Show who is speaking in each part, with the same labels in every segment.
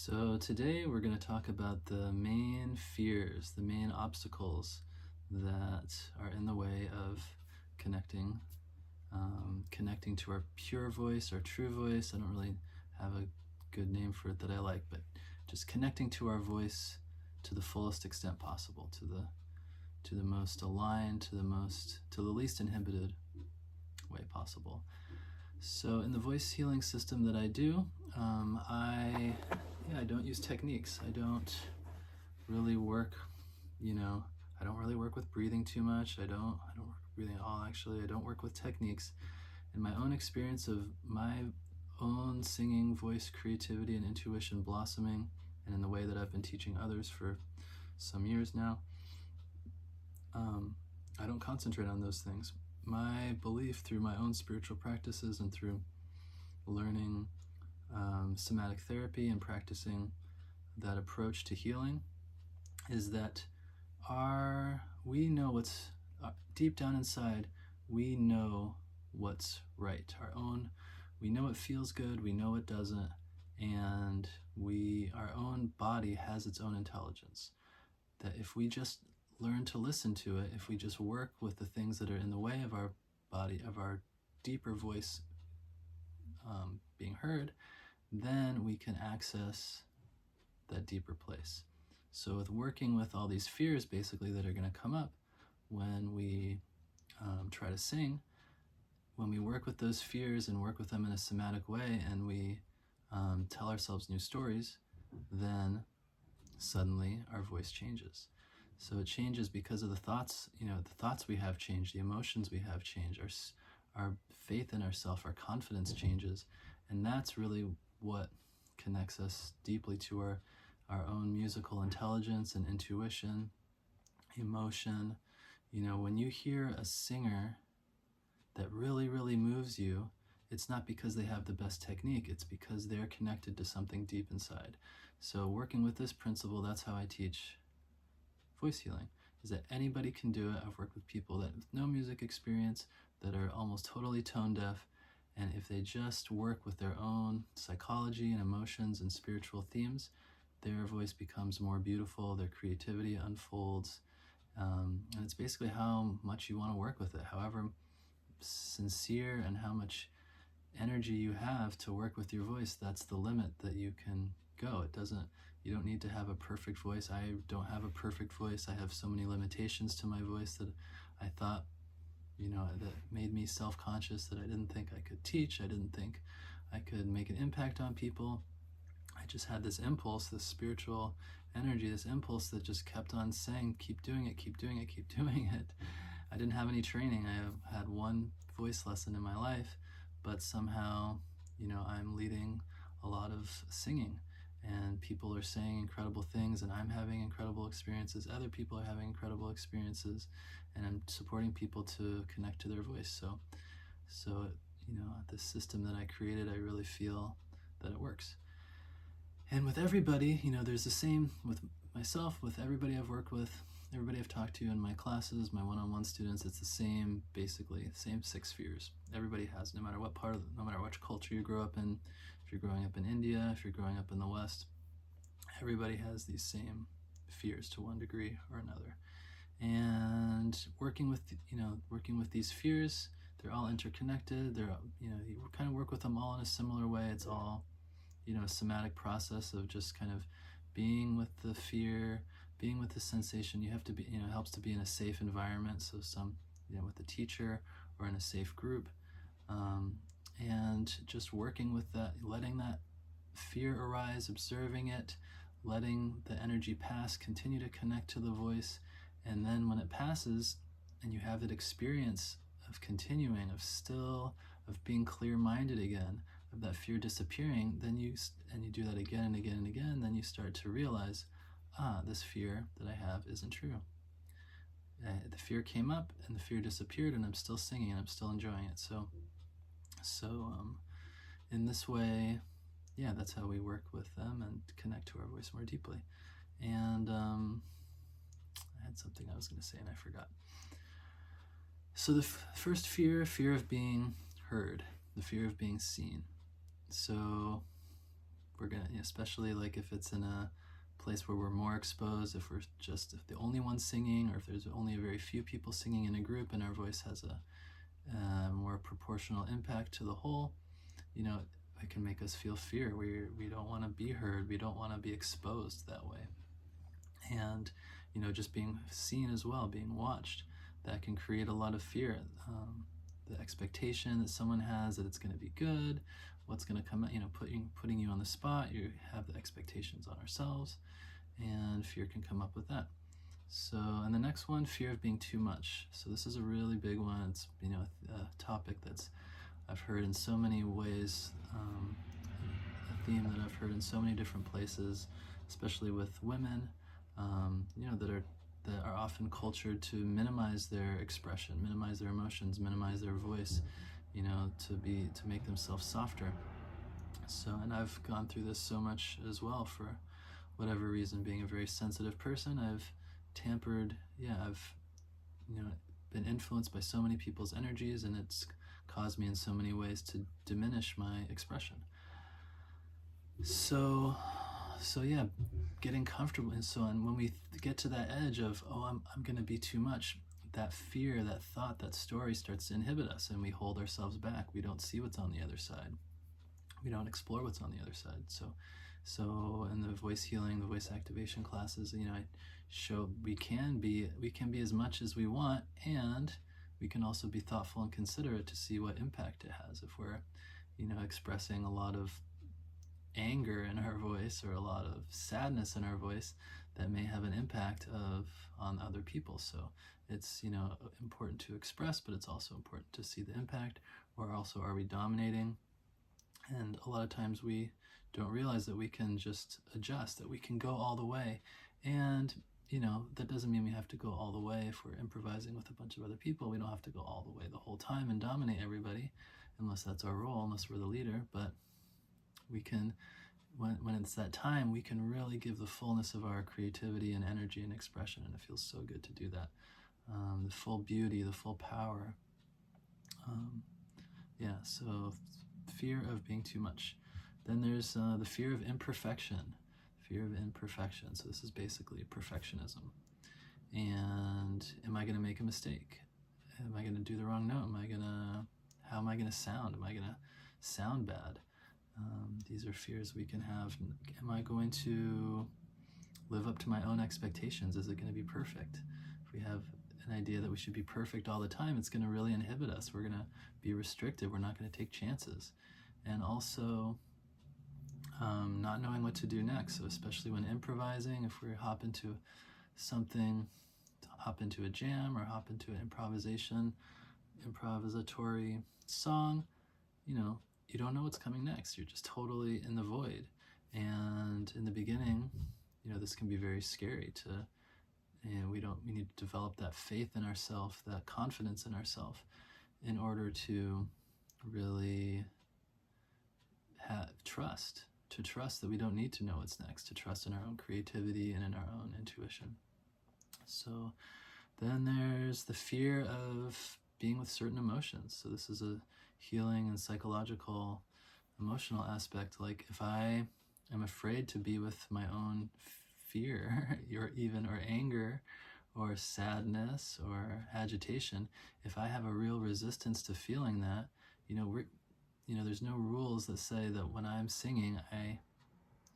Speaker 1: So today we're going to talk about the main fears, the main obstacles that are in the way of connecting, connecting to our pure voice, our true voice. I don't really have a good name for it that I like, but just connecting to our voice to the fullest extent possible, to the most aligned, to the least inhibited way possible. So in the voice healing system that I do, I don't use techniques. I don't really work, I don't really work with breathing too much. I don't work with breathing at all, actually. I don't work with techniques. In my own experience of my own singing, voice, creativity, and intuition blossoming, and in the way that I've been teaching others for some years now, I don't concentrate on those things. My belief through my own spiritual practices and through learning somatic therapy and practicing that approach to healing is that we know what's deep down inside. We know what's right. We know it feels good, we know it doesn't, and our own body has its own intelligence. That if we just learn to listen to it, if we just work with the things that are in the way of our body, of our deeper voice being heard, then we can access that deeper place. So with working with all these fears basically that are going to come up when we try to sing, when we work with those fears and work with them in a somatic way, and we tell ourselves new stories, then suddenly our voice changes. So it changes because of the thoughts, the thoughts we have change, the emotions we have change, our faith in ourselves, our confidence changes. And that's really what connects us deeply to our own musical intelligence and intuition, emotion. When you hear a singer that really, really moves you, it's not because they have the best technique, it's because they're connected to something deep inside. So working with this principle, that's how I teach voice healing, is that anybody can do it. I've worked with people that have no music experience, that are almost totally tone deaf, and if they just work with their own psychology and emotions and spiritual themes, their voice becomes more beautiful, their creativity unfolds, and it's basically how much you want to work with it, however sincere and how much energy you have to work with your voice. That's the limit that you can go. You don't need to have a perfect voice. I don't have a perfect voice. I have so many limitations to my voice that I thought, that made me self-conscious, that I didn't think I could teach. I didn't think I could make an impact on people. I just had this impulse, this spiritual energy, this impulse that just kept on saying, keep doing it, keep doing it, keep doing it. I didn't have any training. I had one voice lesson in my life, but somehow, I'm leading a lot of singing, and people are saying incredible things, and I'm having incredible experiences. Other people are having incredible experiences, and I'm supporting people to connect to their voice. So this system that I created, I really feel that it works. And with everybody, there's the same with myself, with everybody I've worked with, everybody I've talked to in my classes, my one-on-one students. It's the same, basically, the same 6 fears. Everybody has, no matter which culture you grow up in. If you're growing up in India, if you're growing up in the West, everybody has these same fears to one degree or another. And working with these fears, they're all interconnected. You kind of work with them all in a similar way. It's all, a somatic process of just kind of being with the fear, being with the sensation. You have to be, it helps to be in a safe environment. So with a teacher or in a safe group, and just working with that, letting that fear arise, observing it, letting the energy pass, continue to connect to the voice. And then when it passes and you have that experience of continuing, of being clear-minded again, of that fear disappearing, then you do that again and again and again, then you start to realize, this fear that I have isn't true. The fear came up and the fear disappeared, and I'm still singing and I'm still enjoying it. So in this way, that's how we work with them and connect to our voice more deeply. And I had something I was going to say and I forgot. So the first fear of being heard, the fear of being seen. So we're gonna, especially like if it's in a place where we're more exposed, if the only one singing, or if there's only a very few people singing in a group and our voice has a more proportional impact to the whole, it can make us feel fear. We don't want to be heard. We don't want to be exposed that way. And, just being seen as well, being watched, that can create a lot of fear. The expectation that someone has that it's going to be good, what's going to come out, putting you on the spot. You have the expectations on ourselves, and fear can come up with that. So, and the next one, fear of being too much. So this is a really big one. It's, a topic that's I've heard in so many ways, a theme that I've heard in so many different places, especially with women, that are often cultured to minimize their expression, minimize their emotions, minimize their voice, to make themselves softer. So, and I've gone through this so much as well for whatever reason. Being a very sensitive person, I've been influenced by so many people's energies, and it's caused me in so many ways to diminish my expression. So getting comfortable. And when we get to that edge of, I'm going to be too much, that fear, that thought, that story starts to inhibit us, and we hold ourselves back. We don't see what's on the other side. We don't explore what's on the other side. So in the voice healing, the voice activation classes, I show we can be as much as we want, and we can also be thoughtful and considerate to see what impact it has. If we're, expressing a lot of anger in our voice or a lot of sadness in our voice, that may have an impact on other people. So it's, important to express, but it's also important to see the impact. Or also, are we dominating? And a lot of times we don't realize that we can just adjust, that we can go all the way. And, that doesn't mean we have to go all the way. If we're improvising with a bunch of other people, we don't have to go all the way the whole time and dominate everybody, unless that's our role, unless we're the leader. But we can, when it's that time, we can really give the fullness of our creativity and energy and expression, and it feels so good to do that. The full beauty, the full power. So fear of being too much. Then there's the fear of imperfection. Fear of imperfection. So this is basically perfectionism. And am I going to make a mistake? Am I going to do the wrong note? How am I going to sound? Am I going to sound bad? These are fears we can have. Am I going to live up to my own expectations? Is it going to be perfect? If we have an idea that we should be perfect all the time, it's going to really inhibit us. We're going to be restricted. We're not going to take chances. And also, not knowing what to do next. So especially when improvising, if we hop into a jam or hop into an improvisatory song, you don't know what's coming next. You're just totally in the void. And in the beginning, this can be very scary we need to develop that faith in ourselves, that confidence in ourselves, in order to really trust that we don't need to know what's next, to trust in our own creativity and in our own intuition. So then there's the fear of being with certain emotions. So this is a healing and psychological, emotional aspect. Like if I am afraid to be with my own fear or anger or sadness or agitation, if I have a real resistance to feeling that, there's no rules that say that when I'm singing, I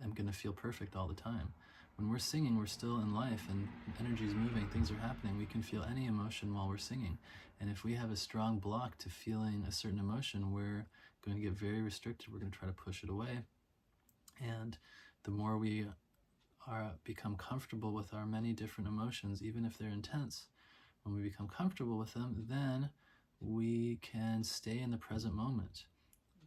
Speaker 1: am going to feel perfect all the time. When we're singing, we're still in life, and energy is moving, things are happening. We can feel any emotion while we're singing. And if we have a strong block to feeling a certain emotion, we're going to get very restricted. We're going to try to push it away. And the more we become comfortable with our many different emotions, even if they're intense, when we become comfortable with them, then we can stay in the present moment.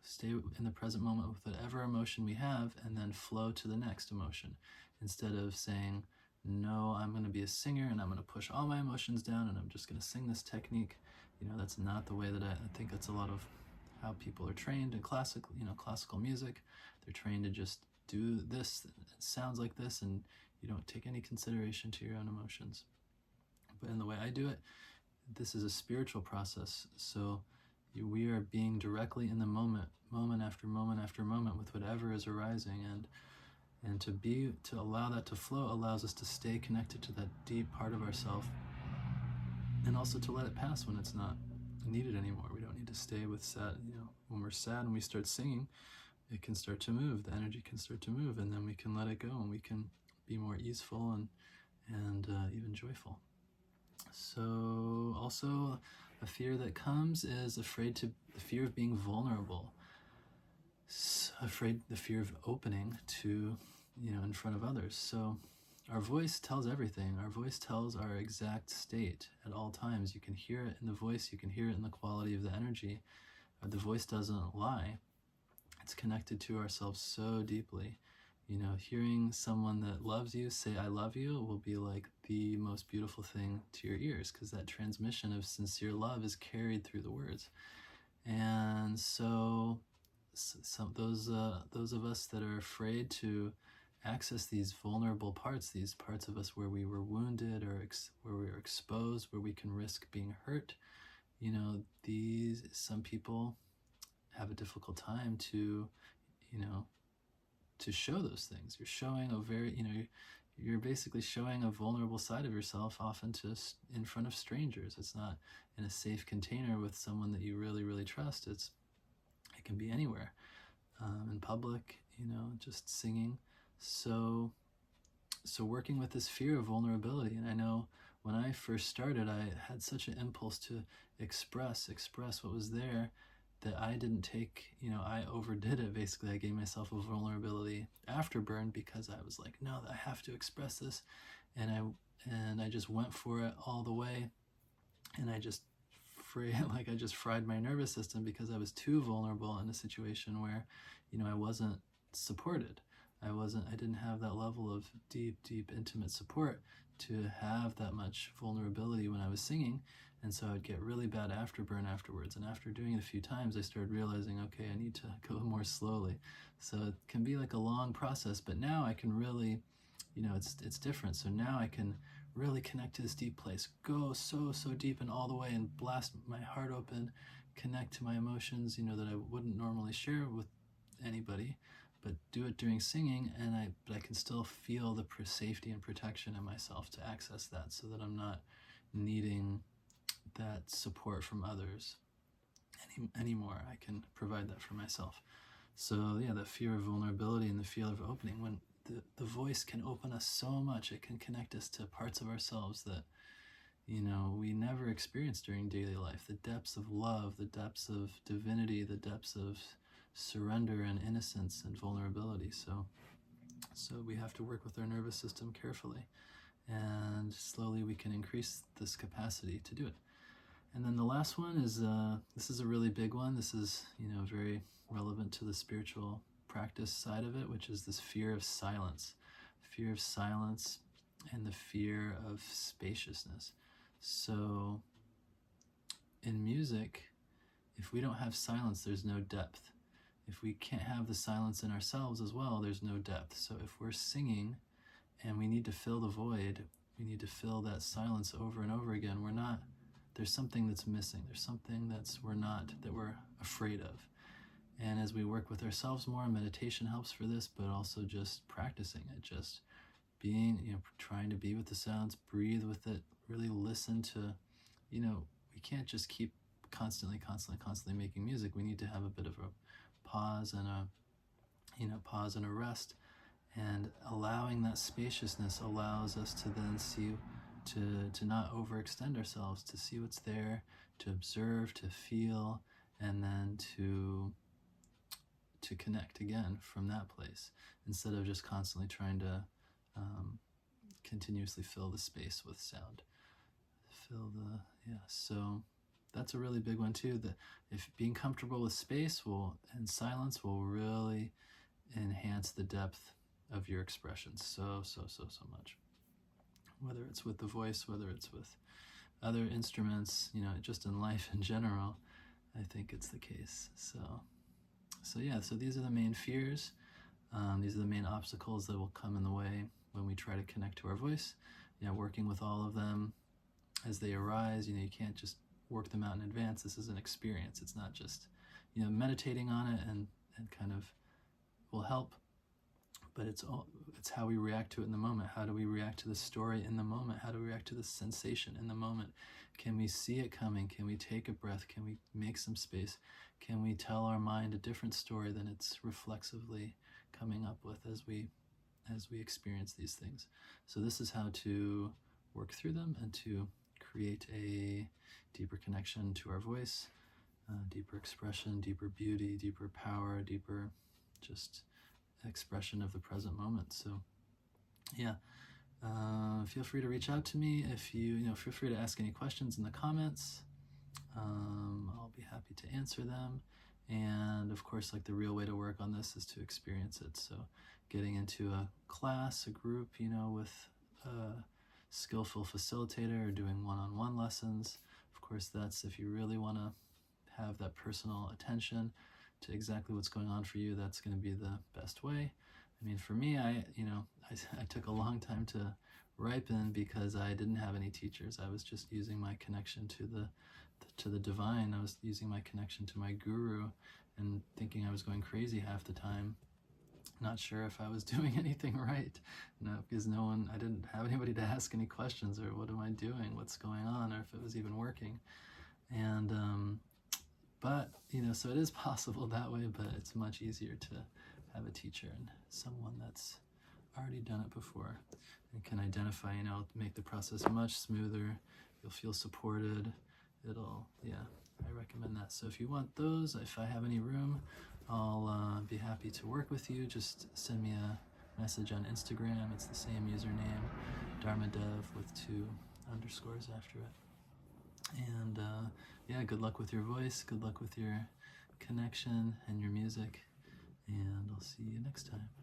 Speaker 1: Stay in the present moment with whatever emotion we have, and then flow to the next emotion. Instead of saying, no, I'm going to be a singer and I'm going to push all my emotions down and I'm just going to sing this technique. That's not the way that I think that's a lot of how people are trained in classical music. They're trained to just do this, it sounds like this, and you don't take any consideration to your own emotions. But in the way I do it, this is a spiritual process. So, We are being directly in the moment, moment after moment after moment, with whatever is arising, and to allow that to flow allows us to stay connected to that deep part of ourself, and also to let it pass when it's not needed anymore. We don't need to stay with sad. When we're sad and we start singing, it can start to move. The energy can start to move, and then we can let it go, and we can be more easeful and even joyful. So also a fear that comes is the fear of being vulnerable, the fear of opening to, in front of others. So our voice tells everything. Our voice tells our exact state at all times. You can hear it in the voice, you can hear it in the quality of the energy. The voice doesn't lie. It's connected to ourselves so deeply. Hearing someone that loves you say "I love you" will be like the most beautiful thing to your ears, because that transmission of sincere love is carried through the words. And so those of us that are afraid to access these vulnerable parts, these parts of us where we were wounded or where we were exposed, where we can risk being hurt, some people have a difficult time to show those things. You're showing you're basically showing a vulnerable side of yourself, often just in front of strangers. It's not in a safe container with someone that you really, really trust. It can be anywhere, in public, just singing. So working with this fear of vulnerability. And I know when I first started, I had such an impulse to express what was there, that I didn't take, I overdid it. Basically, I gave myself a vulnerability afterburn, because I was like, no, I have to express this. And I just went for it all the way. And I just fried my nervous system, because I was too vulnerable in a situation where, I wasn't supported. I didn't have that level of deep, intimate support to have that much vulnerability when I was singing. And so I'd get really bad afterburn afterwards. And after doing it a few times, I started realizing, okay, I need to go more slowly. So it can be like a long process, but now I can really, it's different. So now I can really connect to this deep place, go so deep and all the way, and blast my heart open, connect to my emotions, that I wouldn't normally share with anybody, but do it during singing. But I can still feel the safety and protection in myself to access that, so that I'm not needing that support from others anymore. I can provide that for myself. So yeah, the fear of vulnerability and the fear of opening, when the voice can open us so much, it can connect us to parts of ourselves that we never experience during daily life. The depths of love, the depths of divinity, the depths of surrender and innocence and vulnerability. So we have to work with our nervous system carefully, and slowly we can increase this capacity to do it. And then the last one is, this is a really big one. This is, very relevant to the spiritual practice side of it, which is this fear of silence. Fear of silence and the fear of spaciousness. So in music, if we don't have silence, there's no depth. If we can't have the silence in ourselves as well, there's no depth. So if we're singing and we need to fill the void, we need to fill that silence over and over again, there's something that's missing. There's something that we're afraid of. And as we work with ourselves more, meditation helps for this, but also just practicing it, just being, trying to be with the sounds, breathe with it, really listen to, we can't just keep constantly making music. We need to have a bit of a pause and a rest, and allowing that spaciousness allows us to then see, to not overextend ourselves, to see what's there, to observe, to feel, and then to connect again from that place, instead of just constantly trying to continuously fill the space with sound. So that's a really big one too, that if being comfortable with space and silence will really enhance the depth of your expressions so much. Whether it's with the voice, whether it's with other instruments, just in life in general, I think it's the case. So these are the main fears. These are the main obstacles that will come in the way when we try to connect to our voice. Working with all of them as they arise. You can't just work them out in advance. This is an experience. It's not just, meditating on it and kind of will help, but it's how we react to it in the moment. How do we react to the story in the moment? How do we react to the sensation in the moment? Can we see it coming? Can we take a breath? Can we make some space? Can we tell our mind a different story than it's reflexively coming up with as we experience these things? So this is how to work through them and to create a deeper connection to our voice, deeper expression, deeper beauty, deeper power, deeper just expression of the present moment. So yeah, feel free to reach out to me. If feel free to ask any questions in the comments. I'll be happy to answer them. And of course, like, the real way to work on this is to experience it. So getting into a class, a group, with a skillful facilitator, or doing one-on-one lessons. Of course, that's if you really want to have that personal attention to exactly what's going on for you. That's going to be the best way. I mean, for me, I took a long time to ripen because I didn't have any teachers. I was just using my connection to the divine. I was using my connection to my guru and thinking I was going crazy half the time, not sure if I was doing anything right, because I didn't have anybody to ask any questions, or what am I doing, what's going on, or if it was even working. And but so it is possible that way, but it's much easier to have a teacher and someone that's already done it before and can identify, make the process much smoother. You'll feel supported. I recommend that. So if you want those, if I have any room, I'll be happy to work with you. Just send me a message on Instagram. It's the same username, dharmadev with 2 underscores after it. And good luck with your voice, good luck with your connection and your music, and I'll see you next time.